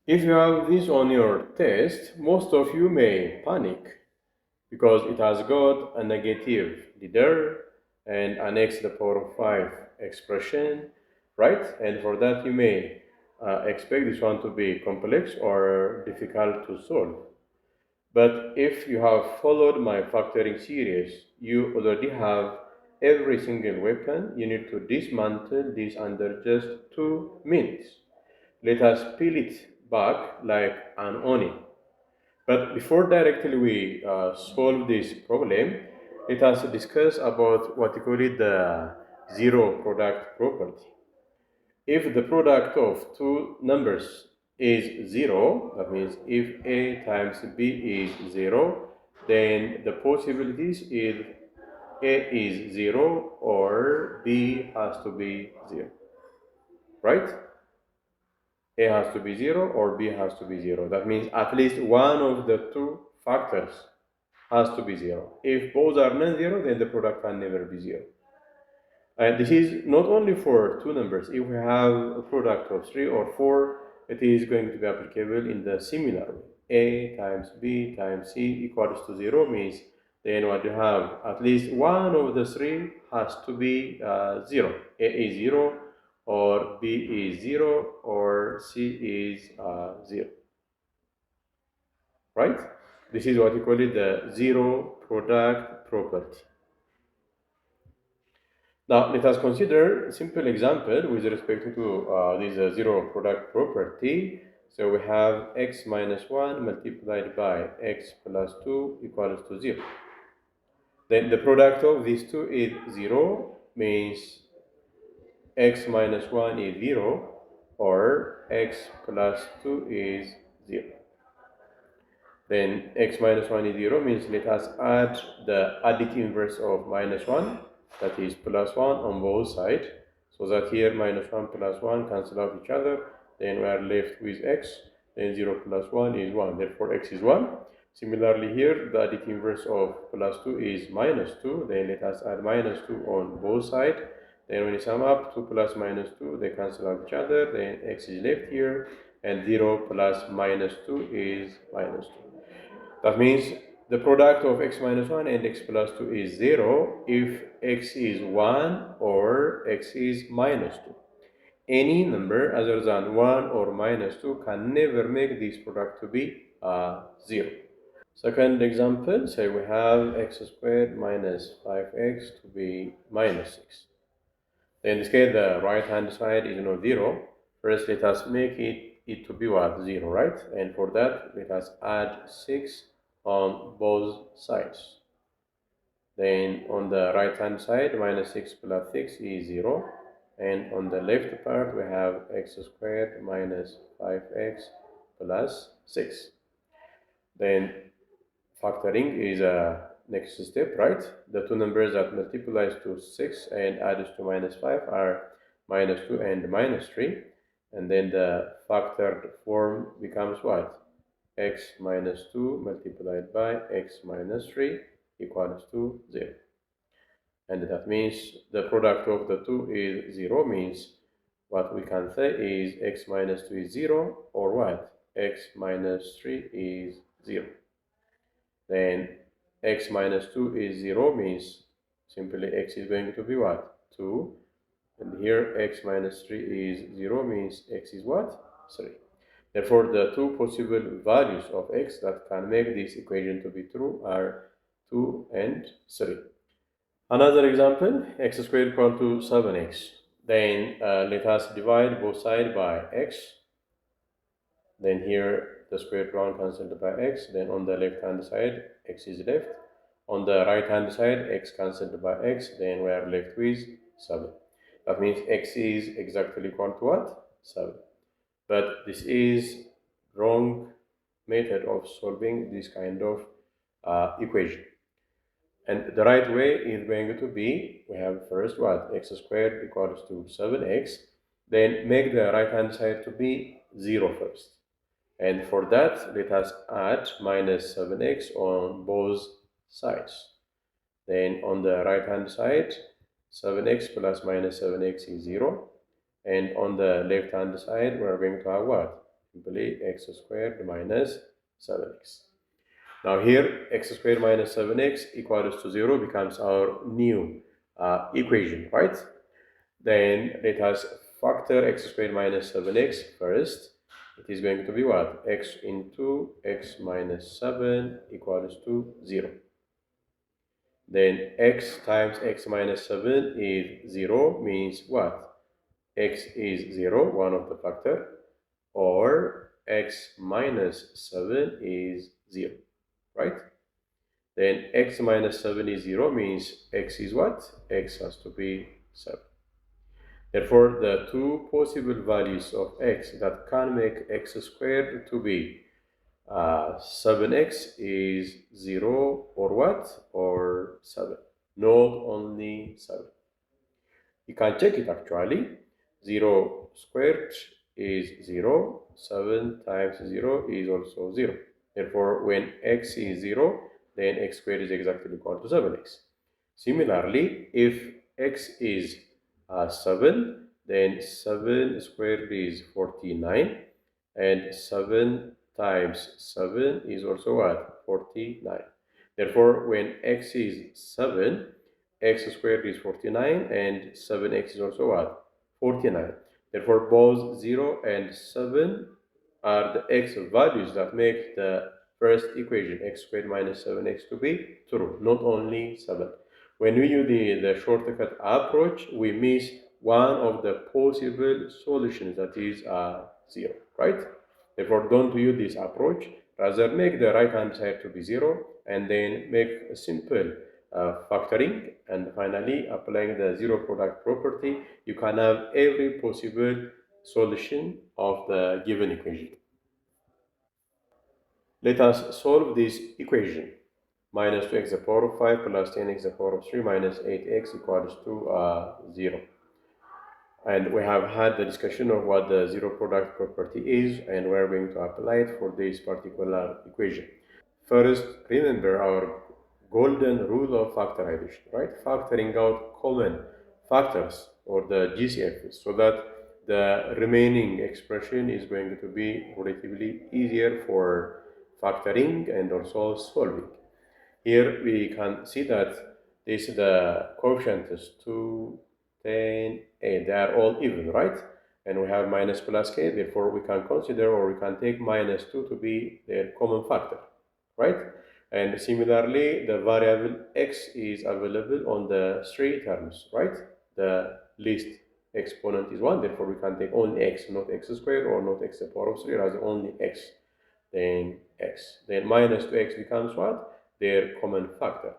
If you have this on your test, most of you may panic because it has got a negative leader and an x to the power of 5 expression, right? And for that you may expect this one to be complex or difficult to solve. But if you have followed my factoring series, you already have every single weapon. You need to dismantle this under just 2 minutes. Let us peel it back like an onion. But before directly we solve this problem, let us discuss about what we call it the zero product property. If the product of two numbers is 0, that means if a times b is 0, then the possibilities is a is 0 or b has to be 0, right? A has to be 0 or b has to be 0. That means at least one of the two factors has to be 0. If both are non-zero, then the product can never be 0. And this is not only for two numbers. If we have a product of 3 or 4, it is going to be applicable in the similar way. A times b times c equals to 0 means then what you have, at least one of the three has to be 0. A is 0, or b is 0, or c is 0. Right? This is what we call it the zero product property. Now, let us consider a simple example with respect to this zero product property. So we have x minus 1 multiplied by x plus 2 equals to 0. Then the product of these two is 0, means x minus 1 is 0, or x plus 2 is 0. Then x minus 1 is 0 means let us add the additive inverse of minus 1, that is plus 1 on both sides, so that here minus 1 plus 1 cancel out each other, then we are left with x, then 0 plus 1 is 1, therefore x is 1. Similarly here, the additive inverse of plus 2 is minus 2, then let us add minus 2 on both sides, then when you sum up 2 plus minus 2, they cancel out each other, then x is left here, and 0 plus minus 2 is minus 2. That means the product of x minus 1 and x plus 2 is 0 if x is 1 or x is minus 2. Any number other than 1 or minus 2 can never make this product to be 0. Second example, say we have x squared minus 5x to be minus 6. Then in this case, the right hand side is not 0. First, let us make it to be what? 0, right? And for that, let us add 6 on both sides. Then on the right hand side, minus 6 plus 6 is 0. And on the left part, we have x squared minus 5x plus 6. Then factoring is a next step, right? The two numbers that multiplies to 6 and adds to minus 5 are minus 2 and minus 3. And then the factored form becomes what? X minus 2 multiplied by x minus 3 equals to 0. And that means the product of the two is 0, means what we can say is x minus 2 is 0, or what? X minus 3 is 0. Then x minus 2 is 0 means simply x is going to be what? 2. And here x minus 3 is 0 means x is what? 3. Therefore, the two possible values of x that can make this equation to be true are 2 and 3. Another example, x squared equal to 7x. Then let us divide both sides by x. Then here the square root cancelled by x. Then on the left hand side, x is left. On the right hand side, x cancelled by x. Then we are left with 7. That means x is exactly equal to what? 7. But this is wrong method of solving this kind of equation. And the right way is going to be, we have first what? X squared equals to 7x. Then make the right hand side to be 0 first. And for that, let us add minus 7x on both sides. Then on the right hand side, 7x plus minus 7x is 0. And on the left hand side, we're going to have what? simply x squared minus 7x. Now here, x squared minus 7x equals to 0 becomes our new equation, right? Then let us factor x squared minus 7x first. It is going to be what? X into x minus 7 equals to 0. Then x times x minus 7 is 0, means what? X is 0, one of the factor, or x minus 7 is 0, right? Then x minus 7 is 0, means x is what? X has to be 7. Therefore, the two possible values of x that can make x squared to be 7x is 0 or what? Or 7. Not only 7. You can check it actually. 0 squared is 0. 7 times 0 is also 0. Therefore, when x is 0, then x squared is exactly equal to 7x. Similarly, if x is 7, then 7 squared is 49, and 7 times 7 is also what? 49. Therefore, when x is 7, x squared is 49, and 7x is also what? 49. Therefore, both 0 and 7 are the x values that make the first equation, x squared minus 7x, to be true, not only 7. When we use the shortcut approach, we miss one of the possible solutions, that is 0, right? Therefore, don't use this approach. Rather, make the right-hand side to be 0, and then make a simple factoring, and finally applying the zero product property. You can have every possible solution of the given equation. Let us solve this equation. Minus 2x to the power of 5 plus 10x to the power of 3 minus 8x equals to 0. And we have had the discussion of what the zero product property is, and we're going to apply it for this particular equation. First, remember our golden rule of factorization, right? Factoring out common factors, or the GCFs, so that the remaining expression is going to be relatively easier for factoring and also solving. Here we can see that this is the coefficient is 2, 10, 8. They are all even, right? And we have minus plus k, therefore we can consider, or we can take minus 2 to be their common factor, right? And similarly, the variable x is available on the three terms, right? The least exponent is 1, therefore we can take only x, not x squared or not x to the power of 3, rather only x, then x. Then minus 2x becomes what? Their common factor.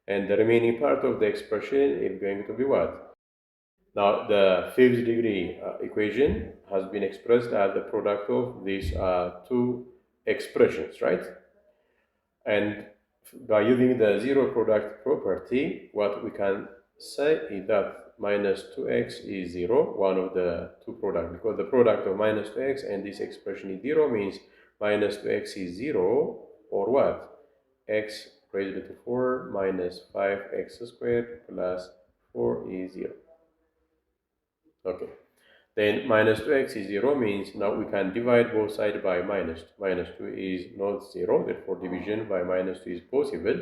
And the remaining part of the expression is going to be what? Now, the fifth degree equation has been expressed as the product of these two expressions, right? And by using the zero product property, what we can say is that minus 2x is 0, one of the two products, because the product of minus 2x and this expression is 0, means minus 2x is 0, or what? X raised to 4 minus 5x squared plus 4 is 0. Okay. Then minus 2x is 0, means now we can divide both sides by minus 2. Minus 2 is not 0, therefore division by minus 2 is possible.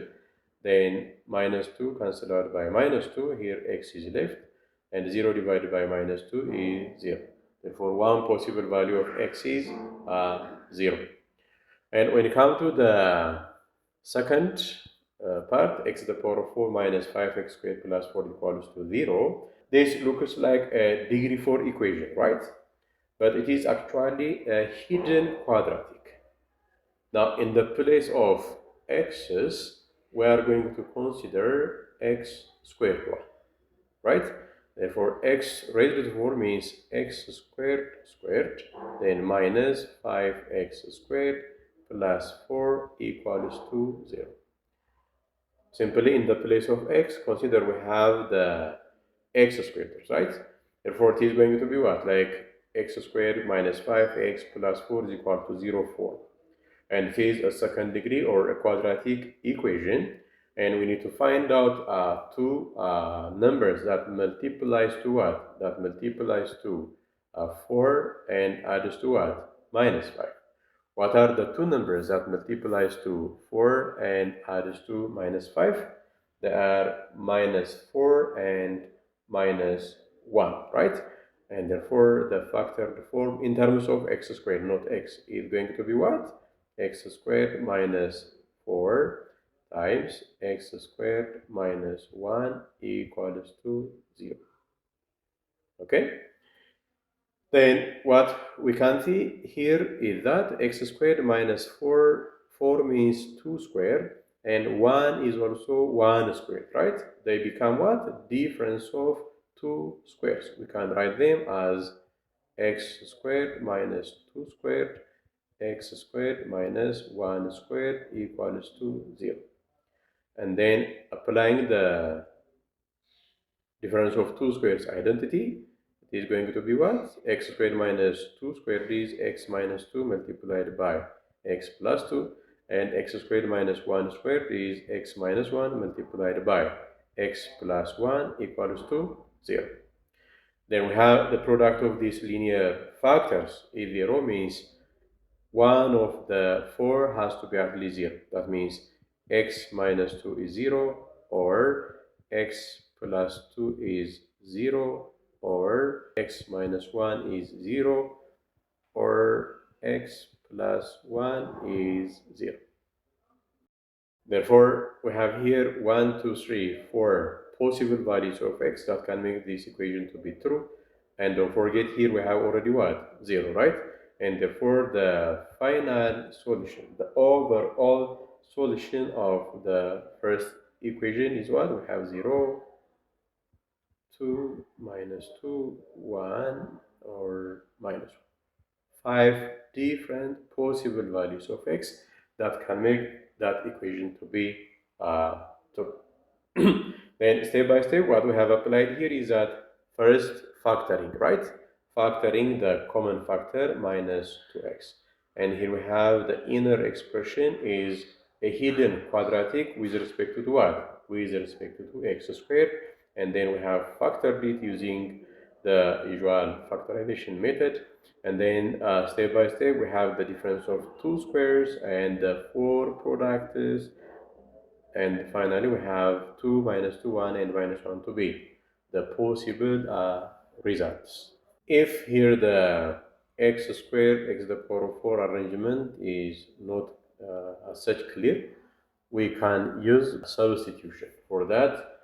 Then minus 2 cancelled out by minus 2, here x is left, and 0 divided by minus 2 is 0. Therefore, one possible value of x is 0. And when you come to the second part, x to the power of 4 minus 5x squared plus 4 equals to 0, this looks like a degree 4 equation, right? But it is actually a hidden quadratic. Now, in the place of x's, we are going to consider x squared 1, right? Therefore, x raised to 4 means x squared, then minus 5x squared plus 4 equals to 0. Simply in the place of x, consider we have the x squared, right? Therefore, it is going to be what? Like x squared minus 5x plus 4 is equal to 0, 4. And it is a second degree or a quadratic equation. And we need to find out two numbers that multiplies to what? That multiplies to 4 and adds to what? minus 5. What are the two numbers that multiplies to 4 and adds to minus 5? They are minus 4 and minus 1, right? And therefore, the factored form in terms of x squared, not x, is going to be what? X squared minus 4 times x squared minus 1 equals to 0. Okay? Then what we can see here is that x squared minus 4 means 2 squared, and 1 is also 1 squared, right? They become what? Difference of 2 squares. We can write them as x squared minus 2 squared, x squared minus 1 squared equals to 0. And then applying the difference of two squares identity, it is going to be what? X squared minus 2 squared is x minus 2 multiplied by x plus 2, and x squared minus 1 squared is x minus 1 multiplied by x plus 1 equals to 0. Then we have the product of these linear factors. If 0 means one of the 4 has to be at least 0. That means x minus 2 is 0, or x plus 2 is 0, or x minus 1 is 0, or x plus 1 is 0. Therefore, we have here 1, 2, 3, 4 possible values of x that can make this equation to be true. And don't forget, here we have already what? 0, right? And therefore, the final solution, the overall solution of the first equation is what? We have 0, 2, minus 2, 1, or minus 1. 5 different possible values of x that can make that equation to be true. Then step by step, what we have applied here is that first factoring, right? Factoring the common factor minus 2x. And here we have the inner expression is a hidden quadratic with respect to what? With respect to x squared. And then we have factored it using the usual factorization method. And then step by step, we have the difference of two squares and the four products. And finally, we have 2 minus 2, 1, and minus 1 to be the possible results. If here the x squared, x to the power of 4 arrangement is not as such clear, we can use substitution. For that,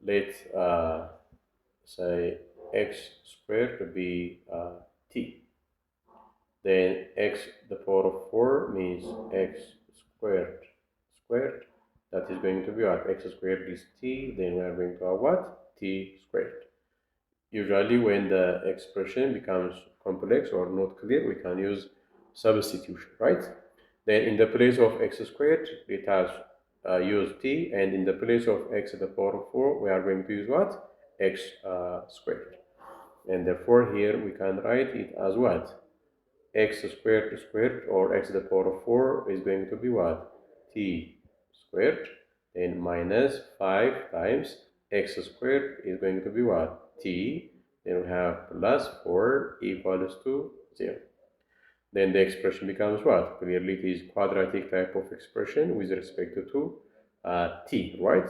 let's say x squared to be t. Then x to the power of 4 means x squared squared. That is going to be what? X squared is t. Then we are going to have what? T squared. Usually when the expression becomes complex or not clear, we can use substitution, right? Then in the place of x squared, let us use t, and in the place of x to the power of 4, we are going to use what? X squared. And therefore here we can write it as what? X squared squared, or x to the power of 4 is going to be what? T squared, then minus 5 times x squared is going to be what? T, then we have plus 4 equals to 0. Then the expression becomes what? Clearly it is quadratic type of expression with respect to t, right?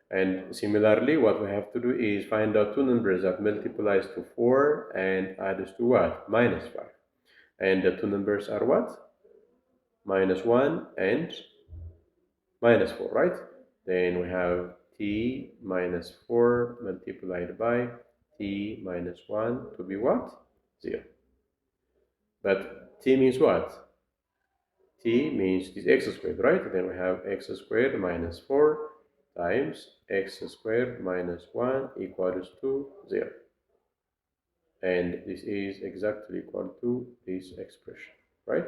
And similarly, what we have to do is find out two numbers that multiplies to 4 and adds to what? Minus 5. And the two numbers are what? Minus 1 and minus 4, right? Then we have t minus 4 multiplied by t minus 1 to be what? 0. But t means what? T means this x squared, right? Then we have x squared minus 4 times x squared minus 1 equals to 0. And this is exactly equal to this expression, right?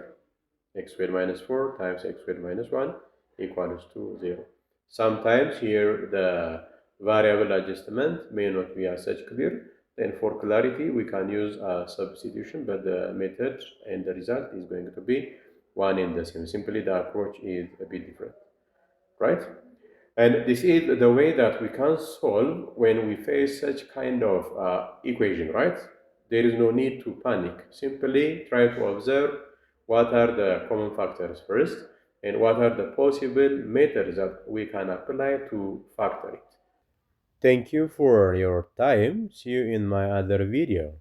X squared minus 4 times x squared minus 1 equals to 0. Sometimes here the variable adjustment may not be as such clear. Then for clarity, we can use a substitution, but the method and the result is going to be one and the same. Simply the approach is a bit different, right? And this is the way that we can solve when we face such kind of equation, right? There is no need to panic. Simply try to observe what are the common factors first, and what are the possible methods that we can apply to factor it. Thank you for your time. See you in my other video.